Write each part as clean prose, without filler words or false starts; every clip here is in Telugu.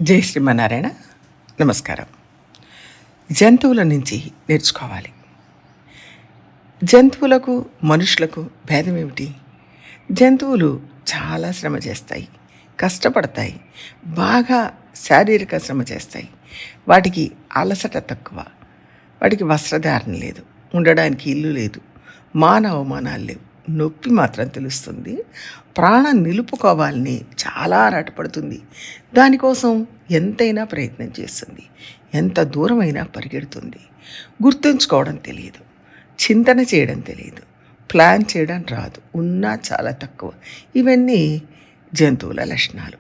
జై శ్రీమన్నారాయణ. నమస్కారం. జంతువుల నుంచి నేర్చుకోవాలి. జంతువులకు మనుషులకు భేదం ఏమిటి? జంతువులు చాలా శ్రమ చేస్తాయి, కష్టపడతాయి, బాగా శారీరక శ్రమ చేస్తాయి. వాటికి అలసట తక్కువ, వాటికి వస్త్రధారణ లేదు, ఉండడానికి ఇల్లు లేదు, అవమానాలు లేవు. నొప్పి మాత్రం తెలుస్తుంది. ప్రాణం నిలుపుకోవాలని చాలా ఆరాటపడుతుంది. దానికోసం ఎంతైనా ప్రయత్నం చేస్తుంది, ఎంత దూరమైనా పరిగెడుతుంది. గుర్తుంచుకోవడం తెలియదు, చింతన చేయడం తెలియదు, ప్లాన్ చేయడం రాదు, ఉన్నా చాలా తక్కువ. ఇవన్నీ జంతువుల లక్షణాలు.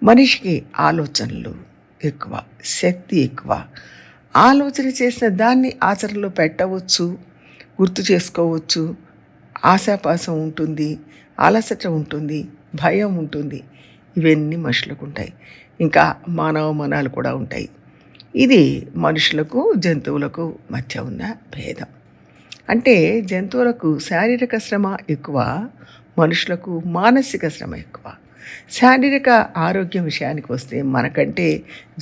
మనిషికి ఆలోచనలు ఎక్కువ, శక్తి ఎక్కువ. ఆలోచన చేసిన దాన్ని ఆచరణలో పెట్టవచ్చు, గుర్తు చేసుకోవచ్చు. ఆశాపాసం ఉంటుంది, అలసట ఉంటుంది, భయం ఉంటుంది. ఇవన్నీ మనుషులకు ఉంటాయి. ఇంకా మానవ మనాలు కూడా ఉంటాయి. ఇది మనుషులకు జంతువులకు మధ్య ఉన్న భేదం. అంటే జంతువులకు శారీరక శ్రమ ఎక్కువ, మనుషులకు మానసిక శ్రమ ఎక్కువ. శారీరక ఆరోగ్యం విషయానికి వస్తే మనకంటే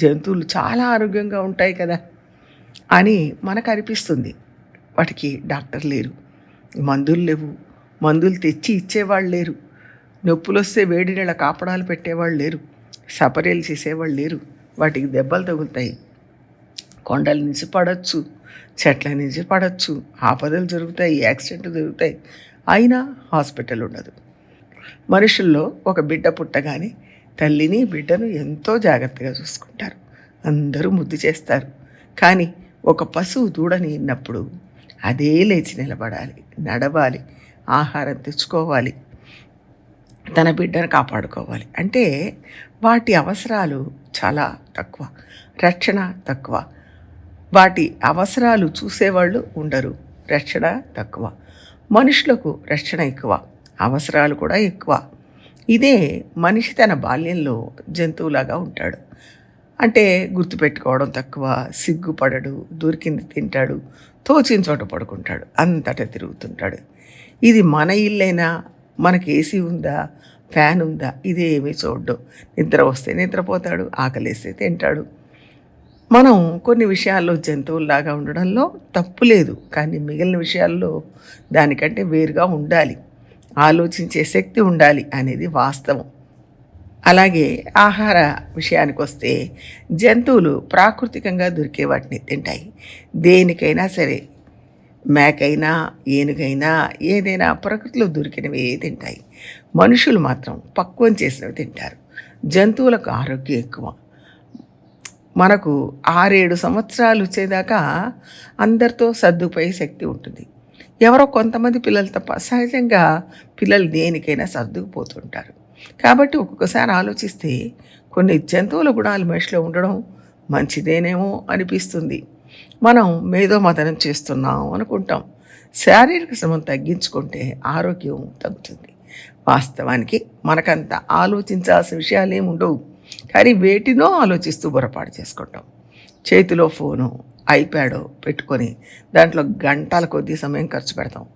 జంతువులు చాలా ఆరోగ్యంగా ఉంటాయి కదా అని మనకు అనిపిస్తుంది. వాటికి డాక్టర్ లేరు, మందులు లేవు, మందులు తెచ్చి ఇచ్చేవాళ్ళు లేరు, నొప్పులు వస్తే వేడి నీళ్ళ కాపడాలు పెట్టేవాళ్ళు లేరు, సపరేలు చేసేవాళ్ళు లేరు. వాటికి దెబ్బలు తగులుతాయి, కొండల నుంచి పడవచ్చు, చెట్ల నుంచి పడవచ్చు, ఆపదలు జరుగుతాయి, యాక్సిడెంట్లు జరుగుతాయి. అయినా హాస్పిటల్ ఉండదు. మనుషుల్లో ఒక బిడ్డ పుట్టగానే తల్లిని బిడ్డను ఎంతో జాగ్రత్తగా చూసుకుంటారు, అందరూ ముద్దు చేస్తారు. కానీ ఒక పశువు దూడని విన్నప్పుడు అదే లేచి నిలబడాలి, నడవాలి, ఆహారం తెచ్చుకోవాలి, తన బిడ్డను కాపాడుకోవాలి. అంటే వాటి అవసరాలు చాలా తక్కువ, రక్షణ తక్కువ. వాటి అవసరాలు చూసేవాళ్ళు ఉండరు, రక్షణ తక్కువ. మనుషులకు రక్షణ ఎక్కువ, అవసరాలు కూడా ఎక్కువ. ఇదే మనిషి తన బాల్యంలో జంతువులాగా ఉంటాడు. అంటే గుర్తుపెట్టుకోవడం తక్కువ, సిగ్గుపడడు, దొరికింది తింటాడు, తోచిన చోట పడుకుంటాడు, అంతటా తిరుగుతుంటాడు. ఇది మన ఇల్లైనా, మనకి ఏసీ ఉందా, ఫ్యాన్ ఉందా, ఇదేమీ చూడ్డు. నిద్ర వస్తే నిద్రపోతాడు, ఆకలేస్తే తింటాడు. మనం కొన్ని విషయాల్లో జంతువుల్లాగా ఉండడంలో తప్పు లేదు, కానీ మిగిలిన విషయాల్లో దానికంటే వేరుగా ఉండాలి, ఆలోచించే శక్తి ఉండాలి అనేది వాస్తవం. అలాగే ఆహార విషయానికి వస్తే జంతువులు ప్రాకృతికంగా దొరికే వాటిని తింటాయి. దేనికైనా సరే, మేకైనా ఏనుగైనా ఏదైనా ప్రకృతిలో దొరికినవి తింటాయి. మనుషులు మాత్రం పక్వం చేసినవి తింటారు. జంతువులకు ఆరోగ్యం ఎక్కువ. మనకు 6-7 సంవత్సరాలు వచ్చేదాకా అందరితో సర్దుకుపోయే శక్తి ఉంటుంది. ఎవరో కొంతమంది పిల్లలు తప్ప సహజంగా పిల్లలు దేనికైనా సర్దుకుపోతుంటారు. కాబట్టి ఒక్కొక్కసారి ఆలోచిస్తే కొన్ని జంతువుల గుణాలు మనిషిలో ఉండడం మంచిదేనేమో అనిపిస్తుంది. మనం మేధోమథనం చేస్తున్నాం అనుకుంటాం. శారీరక శ్రమను తగ్గించుకుంటే ఆరోగ్యం తగ్గుతుంది. వాస్తవానికి మనకంత ఆలోచించాల్సిన విషయాలు ఏమి ఉండవు, కానీ వేటినో ఆలోచిస్తూ పొరపాటు చేసుకుంటాం. చేతిలో ఫోను, ఐప్యాడో పెట్టుకొని దాంట్లో గంటల కొద్ది సమయం ఖర్చు పెడతాం,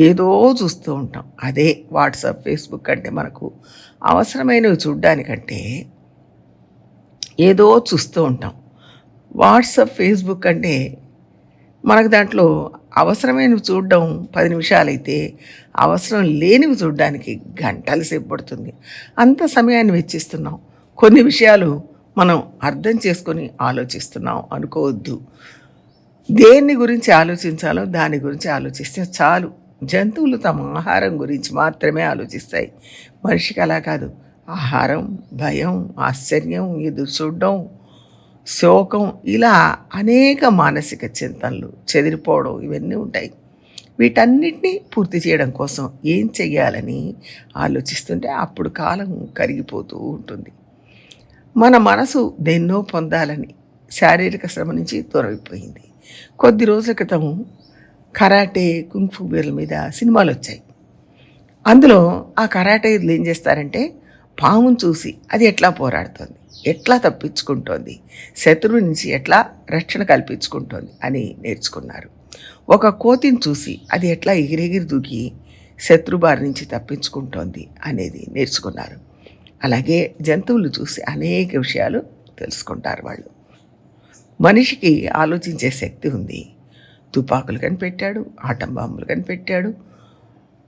ఏదో చూస్తూ ఉంటాం. అదే వాట్సాప్, ఫేస్బుక్ అంటే మనకు అవసరమైనవి చూడ్డానికంటే ఏదో చూస్తూ ఉంటాం. వాట్సాప్, ఫేస్బుక్ అంటే మనకు దాంట్లో అవసరమైనవి చూడడం 10 నిమిషాలైతే అవసరం లేనివి చూడడానికి గంటల సేపు పడుతుంది. అంత సమయాన్ని వెచ్చిస్తున్నాం. కొన్ని విషయాలు మనం అర్థం చేసుకొని ఆలోచిస్తున్నాం అనుకోవద్దు. దేన్ని గురించి ఆలోచించాలో దాని గురించి ఆలోచిస్తే చాలు. జంతువులు తమ ఆహారం గురించి మాత్రమే ఆలోచిస్తాయి, మనిషికి అలా కాదు. ఆహారం, భయం, ఆశ్చర్యం, ఎదురు చూడడం, శోకం, ఇలా అనేక మానసిక చింతనలు, చెదిరిపోవడం, ఇవన్నీ ఉంటాయి. వీటన్నిటినీ పూర్తి చేయడం కోసం ఏం చెయ్యాలని ఆలోచిస్తుంటే అప్పుడు కాలం కరిగిపోతూ ఉంటుంది. మన మనసు దేన్నో పొందాలని శారీరక శ్రమ నుంచి దూరమైపోయింది. కొద్ది రోజుల క్రితం కరాటే, కుంగ్ఫు వీరుల మీద సినిమాలు వచ్చాయి. అందులో ఆ కరాటేలు ఏం చేస్తారంటే పామును చూసి అది ఎట్లా పోరాడుతుంది, ఎట్లా తప్పించుకుంటోంది, శత్రువు నుంచి ఎట్లా రక్షణ కల్పించుకుంటోంది అని నేర్చుకున్నారు. ఒక కోతిని చూసి అది ఎట్లా ఎగిరెగిరి దూకి శత్రుబారి నుంచి తప్పించుకుంటోంది అనేది నేర్చుకున్నారు. అలాగే జంతువులు చూసి అనేక విషయాలు తెలుసుకుంటారు వాళ్ళు. మనిషికి ఆలోచించే శక్తి ఉంది. తుపాకులు కనిపెట్టాడు, ఆటం బాంబులు కనిపెట్టాడు,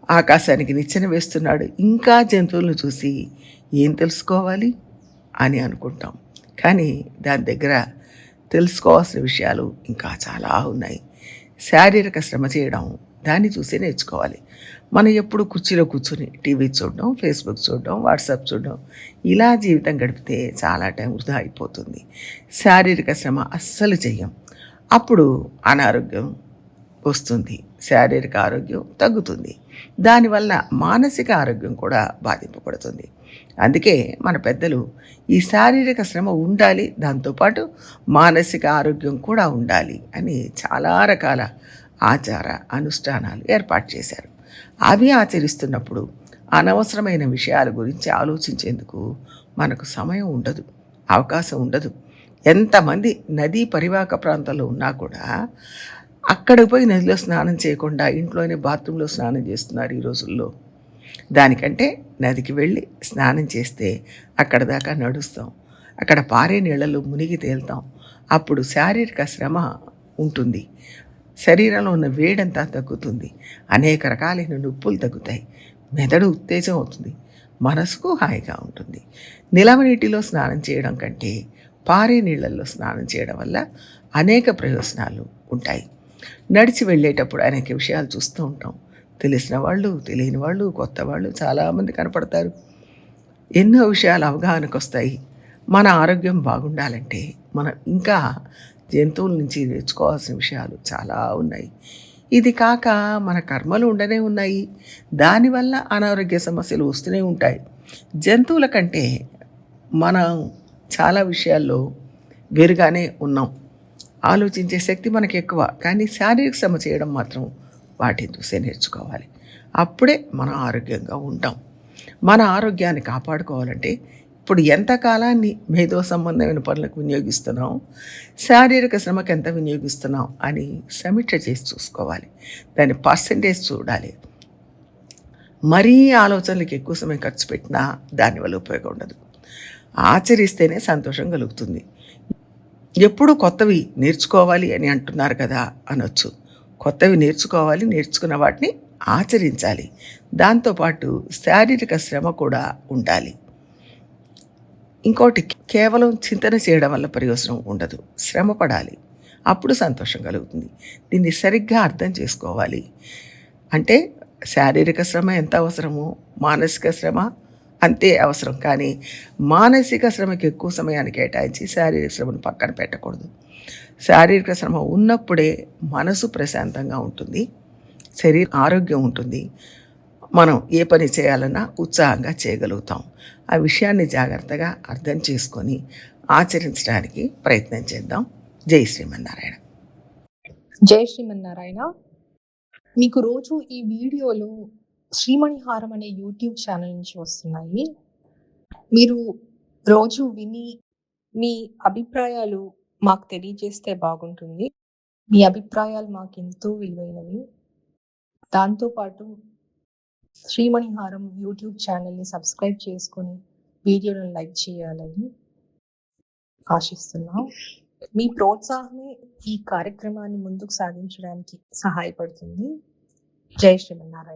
ఆకాశానికి నిచ్చెన వేస్తున్నాడు. ఇంకా జంతువులను చూసి ఏం తెలుసుకోవాలి అని అనుకుంటాం. కానీ దాని దగ్గర తెలుసుకోవాల్సిన విషయాలు ఇంకా చాలా ఉన్నాయి. శారీరక శ్రమ చేయడం దాన్ని చూసే నేర్చుకోవాలి. మనం ఎప్పుడు కుర్చీలో కూర్చొని టీవీ చూడడం, ఫేస్బుక్ చూడడం, వాట్సాప్ చూడడం ఇలా జీవితం గడిపితే చాలా టైం వృధా అయిపోతుంది. శారీరక శ్రమ అస్సలు చెయ్యం. అప్పుడు అనారోగ్యం వస్తుంది, శారీరక ఆరోగ్యం తగ్గుతుంది, దానివల్ల మానసిక ఆరోగ్యం కూడా బాధింపబడుతుంది. అందుకే మన పెద్దలు ఈ శారీరక శ్రమ ఉండాలి, దాంతోపాటు మానసిక ఆరోగ్యం కూడా ఉండాలి అని చాలా రకాల ఆచార అనుష్ఠానాలు ఏర్పాటు చేశారు. అవి ఆచరిస్తున్నప్పుడు అనవసరమైన విషయాల గురించి ఆలోచించేందుకు మనకు సమయం ఉండదు, అవకాశం ఉండదు. ఎంతమంది నదీ పరివాహక ప్రాంతాల్లో ఉన్నా కూడా అక్కడికి పోయి నదిలో స్నానం చేయకుండా ఇంట్లోనే బాత్రూంలో స్నానం చేస్తున్నారు ఈ రోజుల్లో. దానికంటే నదికి వెళ్ళి స్నానం చేస్తే అక్కడ దాకా నడుస్తాం, అక్కడ పారే నీళ్ళలో మునిగి తేలుతాం. అప్పుడు శారీరక శ్రమ ఉంటుంది, శరీరంలో ఉన్న వేడంతా తగ్గుతుంది, అనేక రకాలైన నొప్పులు తగ్గుతాయి, మెదడు ఉత్తేజం అవుతుంది, మనసుకు హాయిగా ఉంటుంది. నిలవ నీటిలో స్నానం చేయడం కంటే పారే నీళ్ళల్లో స్నానం చేయడం వల్ల అనేక ప్రయోజనాలు ఉంటాయి. నడిచి వెళ్ళేటప్పుడు అనేక విషయాలు చూస్తూ ఉంటాం. తెలిసిన వాళ్ళు, తెలియని వాళ్ళు, కొత్త వాళ్ళు చాలామంది కనపడతారు. ఎన్నో విషయాలు అవగాహనకు వస్తాయి. మన ఆరోగ్యం బాగుండాలంటే మనం ఇంకా జంతువుల నుంచి నేర్చుకోవాల్సిన విషయాలు చాలా ఉన్నాయి. ఇది కాక మన కర్మలు ఉండనే ఉన్నాయి, దానివల్ల అనారోగ్య సమస్యలు వస్తూనే ఉంటాయి. జంతువుల కంటే మనం చాలా విషయాల్లో వేరుగానే ఉన్నాం. ఆలోచించే శక్తి మనకి ఎక్కువ, కానీ శారీరక శ్రమ చేయడం మాత్రం వాటిని చూసే నేర్చుకోవాలి. అప్పుడే మనం ఆరోగ్యంగా ఉంటాం. మన ఆరోగ్యాన్ని కాపాడుకోవాలంటే ఇప్పుడు ఎంత కాలాన్ని మేధో సంబంధమైన పనులకు వినియోగిస్తున్నాం, శారీరక శ్రమకు ఎంత వినియోగిస్తున్నాం అని సమీక్ష చేసి చూసుకోవాలి. దాని పర్సంటేజ్ చూడాలి. మరీ ఆలోచనలకు ఎక్కువ సమయం ఖర్చు పెట్టినా దానివల్ల ఉపయోగం ఉండదు. ఆచరిస్తేనే సంతోషం కలుగుతుంది. ఎప్పుడు కొత్తవి నేర్చుకోవాలి అని అంటున్నారు కదా అనొచ్చు. కొత్తవి నేర్చుకోవాలి, నేర్చుకున్న వాటిని ఆచరించాలి. దాంతోపాటు శారీరక శ్రమ కూడా ఉండాలి. ఇంకోటి, కేవలం చింతన చేయడం వల్ల ప్రయోజనం ఉండదు, శ్రమ పడాలి, అప్పుడు సంతోషం కలుగుతుంది. దీన్ని సరిగ్గా అర్థం చేసుకోవాలి. అంటే శారీరక శ్రమ ఎంత అవసరమో మానసిక శ్రమ అంతే అవసరం. కానీ మానసిక శ్రమకి ఎక్కువ సమయాన్ని కేటాయించి శారీరక శ్రమను పక్కన పెట్టకూడదు. శారీరక శ్రమ ఉన్నప్పుడే మనసు ప్రశాంతంగా ఉంటుంది, శరీర ఆరోగ్యం ఉంటుంది, మనం ఏ పని చేయాలన్నా ఉత్సాహంగా చేయగలుగుతాం. ఆ విషయాన్ని జాగ్రత్తగా అర్థం చేసుకొని ఆచరించడానికి ప్రయత్నం చేద్దాం. జై శ్రీమన్నారాయణ. జై శ్రీమన్నారాయణ. మీకు రోజు ఈ వీడియోలు శ్రీమణిహారం అనే యూట్యూబ్ ఛానల్ నుంచి వస్తున్నాయి. మీరు రోజు విని మీ అభిప్రాయాలు మాకు తెలియజేస్తే బాగుంటుంది. మీ అభిప్రాయాలు మాకు ఎంతో విలువైనవి. దాంతోపాటు శ్రీమణిహారం యూట్యూబ్ ఛానల్ని సబ్స్క్రైబ్ చేసుకొని వీడియోలను లైక్ చేయాలని ఆశిస్తున్నాం. మీ ప్రోత్సాహమే ఈ కార్యక్రమాన్ని ముందుకు సాగించడానికి సహాయపడుతుంది. జై శ్రీమన్నారాయణ.